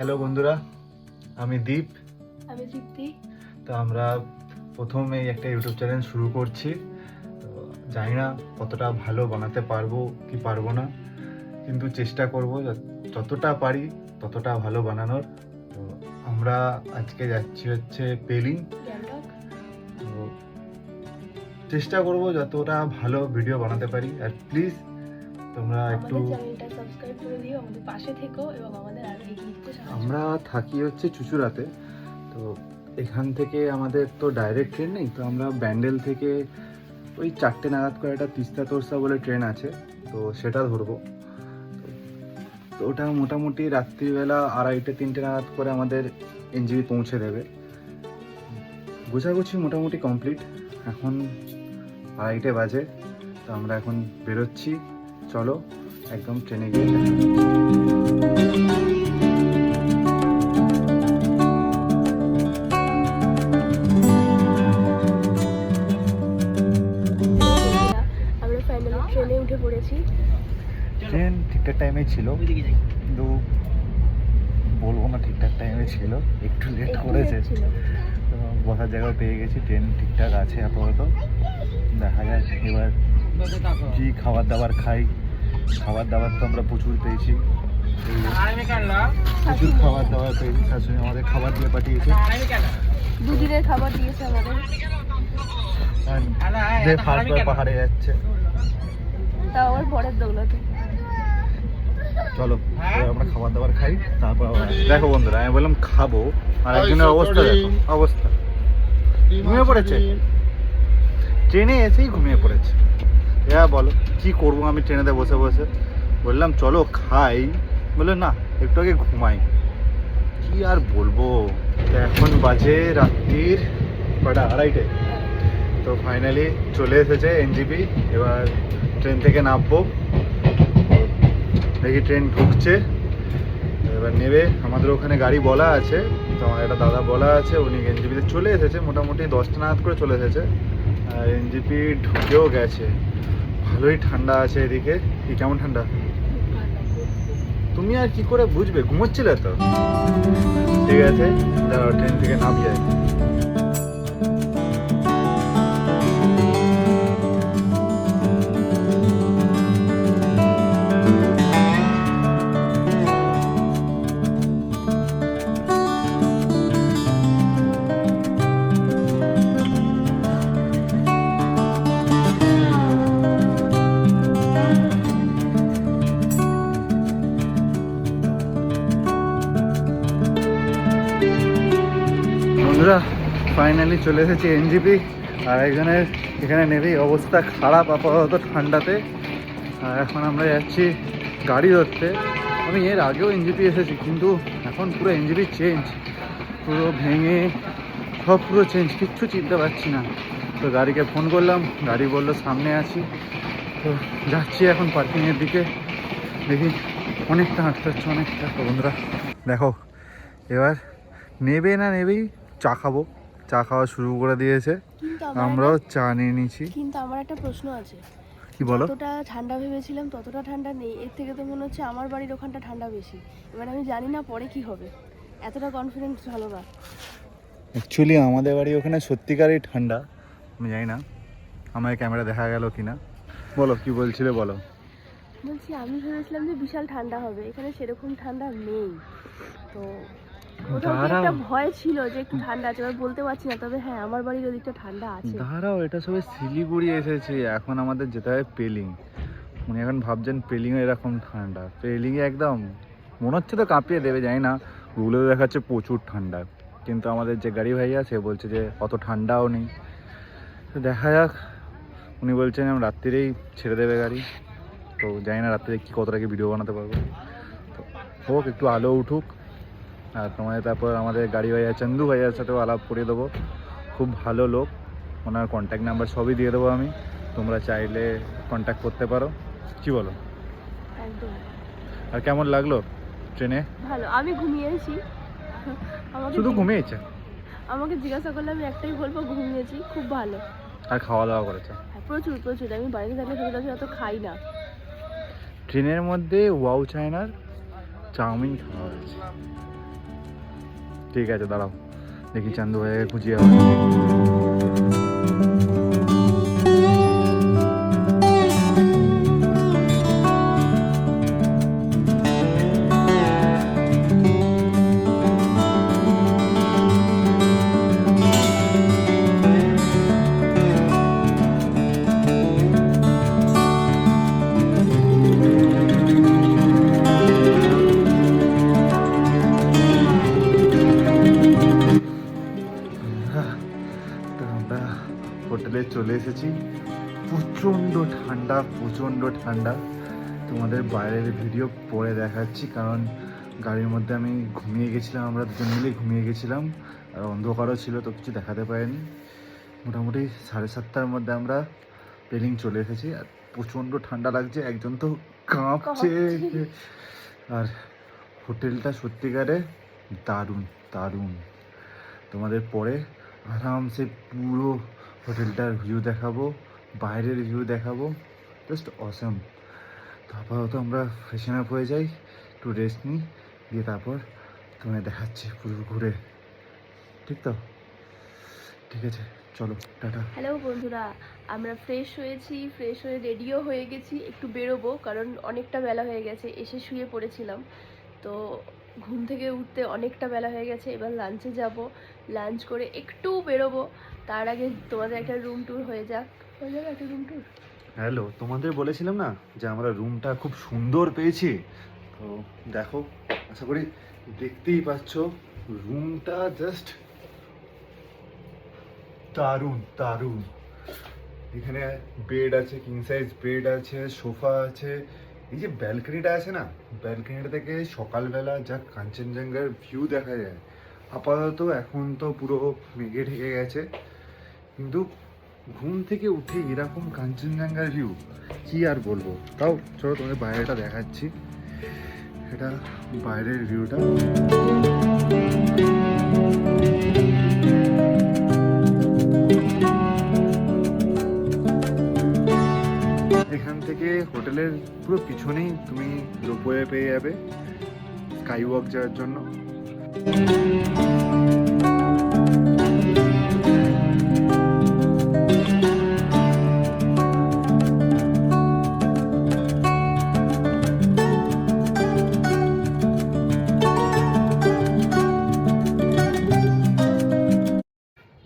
Hello বন্ধুরা, আমি দীপ। আমি তৃপ্তি। তো আমরা প্রথমে একটা ইউটিউব চ্যানেল শুরু করছি। তো জানি না কতটা ভালো বানাতে পারবো কি পারবো না, কিন্তু চেষ্টা করব যতটা পারি ততটা ভালো বানানোর। তো আমরা আজকে যাচ্ছি হচ্ছে পেলিং। তো চেষ্টা করব যতটা ভালো ভিডিও বানাতে পারি। আর প্লিজ তোমরা একটু চ্যানেলটা সাবস্ক্রাইব করে দিও, আমাদের পাশে থেকো এবং আমাদের আরো এগিয়ে যেতে সাহায্য করো। আমরা থাকি হচ্ছে চুচুড়াতে। তো এখান থেকে আমাদের তো ডাইরেক্ট ট্রেন নেই, তো আমরা ব্যান্ডেল থেকে ওই 4টে নাগাদ করে একটা তিস্তা তোরসা বলে ট্রেন আছে, তো সেটা ধরবো। তো ওটা মোটামুটি রাত্রিবেলা 2:30-3টে নাগাদ করে আমাদের এনজিবি পৌঁছে দেবে। গোছাগুছি মোটামুটি কমপ্লিট, এখন 2:30 বাজে। তো আমরা এখন বেরোচ্ছি, চলো একদম ট্রেনে গিয়ে দেখা হচ্ছে। আমরা ফাইনালি ট্রেনে উঠে পড়েছি। ট্রেন ঠিকঠাক টাইমে ছিল, কিন্তু বলবো না ঠিকঠাক টাইমে ছিল, একটু লেট করেছে। তো বসার জায়গাও পেয়ে গেছি, ট্রেন ঠিকঠাক আছে আপাতত। দেখা যাক এবার কি খাবার দাবার খাই। খাবার দাবার তো আমরা প্রচুর পেয়েছি, প্রচুর খাবার দাবার পেয়েছি। শাশুড়ি আমাদের খাবার দিয়ে পাঠিয়েছে, দুদিনের খাবার দিয়েছে আমাদের। ফার্স্ট বার পাহাড়ে যাচ্ছে, তাও আবার পরের দৌলতে। চলো এবার আমরা খাবার দাবার খাই, তারপর দেখো বন্ধুরা, আমি বললাম খাবো, আর একজনের অবস্থা দেখো, অবস্থা ঘুমিয়ে পড়েছে, ট্রেনে এসেই ঘুমিয়ে পড়েছে। এরা বলো কি করবো, আমি ট্রেনেতে বসে বসে বললাম চলো খাই, বলে না একটু আগে ঘুমাই। কি আর বলবো, এখন বাজে রাত্রির কটা, 2:30। তো ফাইনালি চলে এসেছে এনজিপি, এবার ট্রেন থেকে নামবো। দেখি ট্রেন ঢুকছে, এবার নেবে। আমাদের ওখানে গাড়ি বলা আছে, তো আমার একটা দাদা বলা আছে, উনি এনজিপিতে চলে এসেছে, মোটামুটি 10টা নাগাদ করে চলে এসেছে। আর এনজিপি ঢুকেও গেছে। ভালোই ঠান্ডা আছে এদিকে। কি কেমন ঠান্ডা তুমি আর কি করে বুঝবে, ঘুমোচ্ছিলে তো। ঠিক আছে, দাঁড়াও ট্রেন থেকে নাম যায়। বন্ধুরা ফাইনালি চলে এসেছি এনজিপি। আর একজনের এখানে নেবেই অবস্থা খারাপ আপাতত ঠান্ডাতে। আর এখন আমরা যাচ্ছি গাড়ি ধরতে। আমি এর আগেও এনজিপি এসেছি, কিন্তু এখন পুরো এনজিপি চেঞ্জ, পুরো ভেঙে সব পুরো চেঞ্জ, কিচ্ছু চিনতে পারছি না। তো গাড়িকে ফোন করলাম, গাড়ি বললো সামনে আছি। তো যাচ্ছি এখন পার্কিংয়ের দিকে, দেখি অনেকটা হাঁটতে হচ্ছে, অনেকটা। তো বন্ধুরা দেখো এবার নেবে না নেবেই চা খাবো, চা খাওয়া শুরু করে দিয়েছে, আমরাও চা নিয়ে নিয়েছি। কিন্তু আমার একটা প্রশ্ন আছে। কি বলো? যতটা ঠান্ডা ভেবেছিলাম ততটা ঠান্ডা নেই, এর থেকে তো মনে হচ্ছে আমার বাড়ির ওখানটা ঠান্ডা বেশি। এবার আমি জানি না পরে কি হবে, এতটা কনফিডেন্স ভালো না। অ্যাকচুয়ালি আমাদের বাড়ি ওখানে সত্যিকারই ঠান্ডা, আমি জানি না আমার ক্যামেরা দেখা গেল কিনা। বলো কি বলছিলে, বলো। বলছি আমি ভেবেছিলাম যে বিশাল ঠান্ডা হবে, এখানে সেরকম ঠান্ডা নেই। তো কোথাও কি একটা ভয় ছিল যে একটু ঠান্ডা আছে, এবার বলতে পারছি না, তবে হ্যাঁ আমার বাড়ির ওদিকটা ঠান্ডা আছে। দাঁড়াও, এটা সবাই শিলিগুড়ি এসেছে, এখন আমাদের যেতে হবে পেলিং। উনি এখন ভাবছেন পেলিংয়ে এরকম ঠান্ডা, পেলিংয়ে একদম মনে হচ্ছে তো কাঁপিয়ে দেবে, জানি না। গুগলে দেখাচ্ছে প্রচুর ঠান্ডা, কিন্তু আমাদের যে গাড়ি ভাইয়া সে বলছে যে অত ঠান্ডাও নেই। তো দেখা যাক, উনি বলছেন রাত্রিরেই ছেড়ে দেবে গাড়ি। তো জানি না রাত্রিরে কী কতটা কি ভিডিও বানাতে পারবো। তো হোক, একটু আলো উঠুক, আর তোমাদের তারপর আমাদের গাড়ি ভাইয়া চন্দু ভাইয়ার সাথেও আলাপ করিয়ে দেবো। খুব ভালো লোক, ওনার কন্ট্যাক্ট নাম্বার সবই দিয়ে দেবো আমি, তোমরা চাইলে কন্ট্যাক্ট করতে পারো। কি বলো? একদম। আর কেমন লাগলো ট্রেনে? ভালো, আমি ঘুমিয়েছি। শুধু ঘুমিয়েছে? আমাকে জিজ্ঞাসা করলে আমি একটাই বলবো, ঘুমিয়েছি। খুব ভালো। আর খাওয়া দাওয়া করেছে? প্রচুর প্রচুর। আমি বাড়িতে থাকলে সচরাচর অত খাই না। ট্রেনের মধ্যে ওয়াও চায়নার চাউমিন খাওয়া হয়েছে, ঠিক আছে দাঁড়াও, দেখি চান্দু ভাইকে খুঁজিয়ে আবার। তো আমরা হোটেলে চলে এসেছি। প্রচণ্ড ঠান্ডা, প্রচণ্ড ঠান্ডা। তোমাদের বাইরের ভিডিও পরে দেখাচ্ছি, কারণ গাড়ির মধ্যে আমি ঘুমিয়ে গেছিলাম, আমরা দুজন মিলেই ঘুমিয়ে গেছিলাম, আর অন্ধকারও ছিল তো কিছু দেখাতে পারিনি। মোটামুটি 7:30টার মধ্যে আমরা পেলিং চলে এসেছি, আর প্রচণ্ড ঠান্ডা লাগছে, একজন তো কাঁপছে। আর হোটেলটা সত্যিকারে দারুণ দারুণ। তোমাদের পরে আরামসে পুরো হোটেলটার ভিউ দেখাবো, বাইরের ভিউ দেখাবো, জাস্ট অসম। তো আপাতত আমরা ফ্রেশন আপ হয়ে যাই, একটু রেস্ট নিই, দিয়ে তারপর তোমায় দেখাচ্ছি পুরো ঘুরে। ঠিক তো? ঠিক আছে, চলো টাটা। হ্যালো বন্ধুরা, আমরা ফ্রেশ হয়েছি, ফ্রেশ হয়ে রেডিও হয়ে গেছি, একটু বেরোবো কারণ অনেকটা বেলা হয়ে গেছে। এসে শুয়ে পড়েছিলাম, তো ঘুম থেকে উঠতে অনেকটা বেলা হয়ে গেছে। এবার লাঞ্চে যাব, লাঞ্চ করে একটু বেরোবো। তার আগে তোমাদের একটা রুম ট্যুর হয়ে যাবে একটা রুম ট্যুর। হ্যালো, তোমাদের বলেছিলাম না যে আমরা রুমটা খুব সুন্দর পেয়েছি। তো দেখো, আশা করি দেখতেই পাচ্ছ, রুমটা জাস্ট দারুণ দারুণ। এখানে বেড আছে, কিং সাইজ বেড আছে, সোফা আছে। এই যে ব্যালকনিটা আছে না, ব্যালকনিটা থেকে সকালবেলা যা কাঞ্চনজঙ্ঘার ভিউ দেখা যায়। আপাতত এখন তো পুরো মেঘে ঢেকে গেছে, কিন্তু ঘুম থেকে উঠে এরকম কাঞ্চনজঙ্ঘার ভিউ কি আর বলবো। তাও চলো তোমাদের বাইরেটা দেখাচ্ছি, এটা বাইরের ভিউটা। এখান থেকে হোটেলের পুরো পিছনেই তুমি রোপওয়ে পেয়ে যাবে স্কাই ওয়াক যাওয়ার জন্য।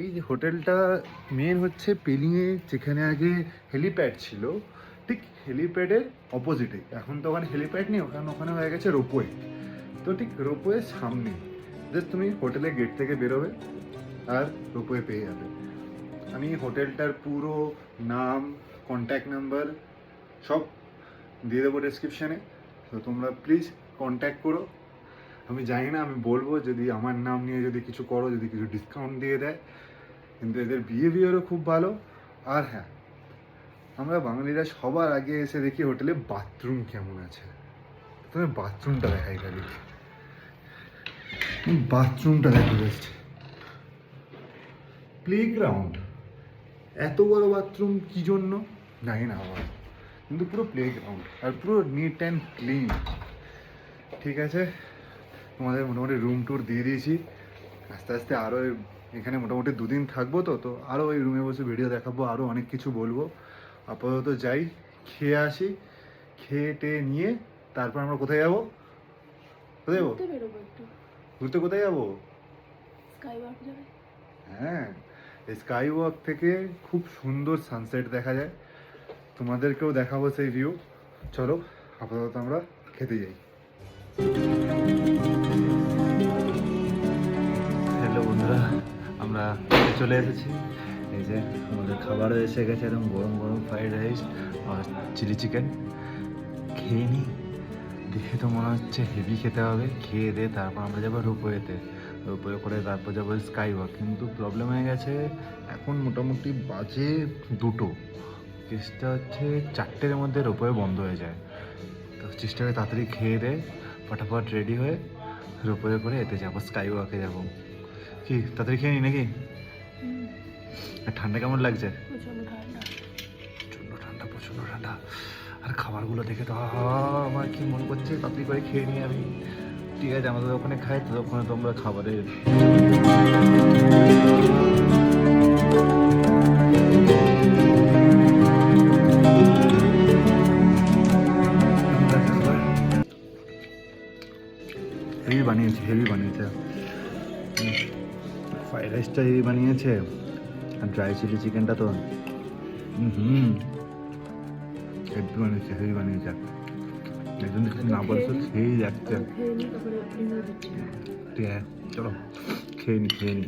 এই যে হোটেলটা মেন হচ্ছে পেলিংয়ে, যেখানে আগে হেলিপ্যাড ছিল, ঠিক হেলিপ্যাডের অপোজিটে। এখন তো ওখানে হেলিপ্যাড নেই, ওখানে হয়ে গেছে রোপওয়ে। তো ঠিক রোপওয়ের সামনে জাস্ট তুমি হোটেলের গেট থেকে বেরোবে আর রোপওয়ে পেয়ে যাবে। আমি হোটেলটার পুরো নাম, কন্ট্যাক্ট নাম্বার সব দিয়ে দেবো ডেসক্রিপশানে, তো তোমরা প্লিজ কন্ট্যাক্ট করো। আমি জানি না, আমি বলবো যদি আমার নাম নিয়ে যদি কিছু করো, যদি কিছু ডিসকাউন্ট দিয়ে দেয়। কিন্তু এদের বিহেভিয়ারও খুব ভালো। আর হ্যাঁ, আমরা বাঙালিরা সবার আগে এসে দেখি হোটেলে বাথরুম কেমন আছে। তুমি বাথরুমটা দেখাই খালি, বাথরুমটা দেখো জাস্ট। প্লেগ্রাউন্ড, এত বড় বাথরুম কি জন্য জানি না আবার, কিন্তু পুরো প্লেগ্রাউন্ড আর পুরো নিট অ্যান্ড ক্লিন। ঠিক আছে, তোমাদের মোটামুটি রুম ট্যুর দিয়ে দিয়েছি। আস্তে আস্তে আরও এখানে মোটামুটি 2 দিন থাকবো, তো আরও ওই রুমে বসে ভিডিও দেখাবো, আরও অনেক কিছু বলবো। আপাতত যাই, খেয়ে আসি, খেয়ে টেয়ে নিয়ে তারপর আমরা কোথায় যাবো? কোথায় যাবো ঘুরতে? কোথায় যাবো? স্কাই ওয়াক যাবে। হ্যাঁ, এই স্কাই ওয়াক থেকে খুব সুন্দর সানসেট দেখা যায়, তোমাদেরকেও দেখাবো সেই ভিউ। চলো আপাতত আমরা খেতে যাই। হ্যালো বন্ধুরা, আমরা চলে এসেছি। এই যে আমাদের খাবারও এসে গেছে, একদম গরম গরম ফ্রাইড রাইস আর চিলি চিকেন। খেয়ে নিই, দেখে তো মনে হচ্ছে হেভি খেতে হবে। খেয়ে দিয়ে তারপর আমরা যাবো রোপওয়েতে, রোপওয়ে করে তারপর যাবো স্কাই ওয়াক। কিন্তু প্রবলেম হয়ে গেছে, এখন মোটামুটি বাজে 2টো। চেষ্টা হচ্ছে 4টের মধ্যে রোপওয়ে বন্ধ হয়ে যায়, তো চেষ্টা করে তাড়াতাড়ি খেয়ে দে ফটাফট রেডি হয়ে রোপওয়ে করে এতে যাবো, স্কাই ওয়াকে যাবো। কি তাড়াতাড়ি খেয়ে নি নাকি? আর ঠান্ডা কেমন লাগছে? প্রচন্ড ঠান্ডা, প্রচণ্ড ঠান্ডা, প্রচণ্ড ঠান্ডা। আর খাবারগুলো দেখে তো আমার কি মনে করছে তাড়াতাড়ি করে খেয়ে নিই আমি। ঠিক আছে, আমাদের ওখানে খাই, তো ওখানে তোমরা খাবারের হেভি বানিয়েছে, হেভি বানিয়েছে। ফ্রাইড রাইসটা হেভি বানিয়েছে, আর ড্রাই চিলি চিকেনটা তো হুম হেভি বানিয়েছে, হেভি বানিয়েছে। একজন কিছু না বলছো, খেয়েই যাচ্ছে। ঠিক আছে, চলো খেয়ে নি।